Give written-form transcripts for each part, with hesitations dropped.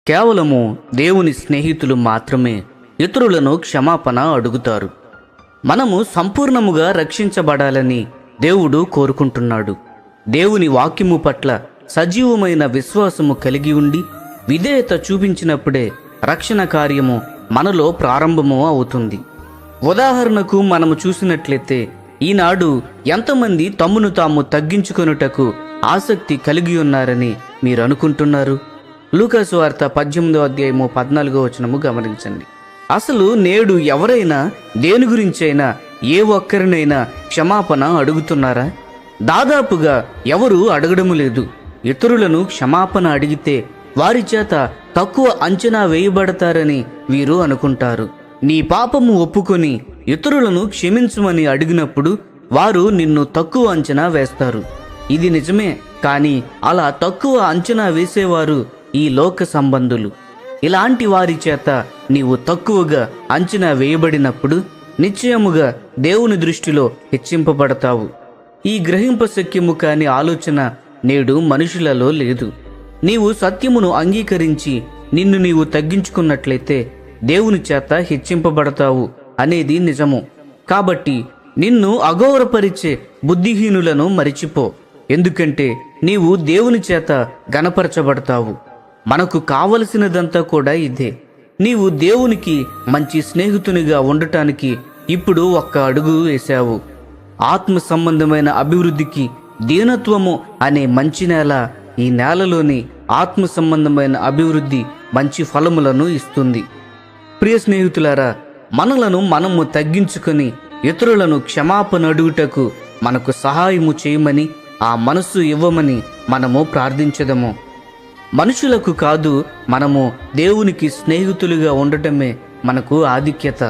కేవలము దేవుని స్నేహితులు మాత్రమే ఇతరులను క్షమాపణ అడుగుతారు. మనము సంపూర్ణముగా రక్షించబడాలని దేవుడు కోరుకుంటున్నాడు. దేవుని వాక్యము పట్ల సజీవమైన విశ్వాసము కలిగి ఉండి విధేయత చూపించినప్పుడే రక్షణ కార్యము మనలో ప్రారంభము అవుతుంది. ఉదాహరణకు మనము చూసినట్లయితే ఈనాడు ఎంతమంది తమ్మును తాము తగ్గించుకొనుటకు ఆసక్తి కలిగి ఉన్నారని మీరు అనుకుంటున్నారు? లూకాసు వార్త 18:14 గమనించండి. అసలు నేడు ఎవరైనా దేని గురించైనా ఏ ఒక్కరినైనా క్షమాపణ అడుగుతున్నారా? దాదాపుగా ఎవరు అడగడము లేదు. ఇతరులను క్షమాపణ అడిగితే వారి చేత తక్కువ అంచనా వేయబడతారని వీరు అనుకుంటారు. నీ పాపము ఒప్పుకొని ఇతరులను క్షమించమని అడిగినప్పుడు వారు నిన్ను తక్కువ అంచనా వేస్తారు. ఇది నిజమే, కానీ అలా తక్కువ అంచనా వేసేవారు ఈ లోక సంబంధులు. ఇలాంటి వారి చేత నీవు తక్కువగా అంచనా వేయబడినప్పుడు నిశ్చయముగా దేవుని దృష్టిలో హెచ్చింపబడతావు. ఈ గ్రహింపశక్యము కాని ఆలోచన నేడు మనుషులలో లేదు. నీవు సత్యమును అంగీకరించి నిన్ను నీవు తగ్గించుకున్నట్లయితే దేవుని చేత హెచ్చింపబడతావు అనేది నిజము. కాబట్టి నిన్ను అగౌరవపరిచే బుద్ధిహీనులను మరిచిపో, ఎందుకంటే నీవు దేవుని చేత గణపరచబడతావు. మనకు కావలసినదంతా కూడా ఇదే. నీవు దేవునికి మంచి స్నేహితునిగా ఉండటానికి ఇప్పుడు ఒక్క అడుగు వేశావు. ఆత్మ సంబంధమైన అభివృద్ధికి దీనత్వము అనే మంచి నేల ఈ నేలలోని ఆత్మ సంబంధమైన అభివృద్ధి మంచి ఫలములను ఇస్తుంది. ప్రియ స్నేహితులారా, మనలను మనము తగ్గించుకొని ఇతరులను క్షమాపణ అడుగుటకు మనకు సహాయము చేయమని, ఆ మనస్సు ఇవ్వమని మనము ప్రార్థించదము. మనుషులకు కాదు, మనము దేవునికి స్నేహితులుగా ఉండటమే మనకు ఆధిక్యత.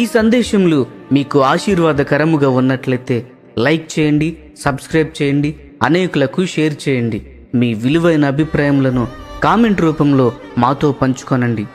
ఈ సందేశములు మీకు ఆశీర్వాదకరముగా ఉన్నట్లయితే లైక్ చేయండి, సబ్స్క్రైబ్ చేయండి, అనేకులకు షేర్ చేయండి. మీ విలువైన అభిప్రాయములను కామెంట్ రూపంలో మాతో పంచుకొనండి.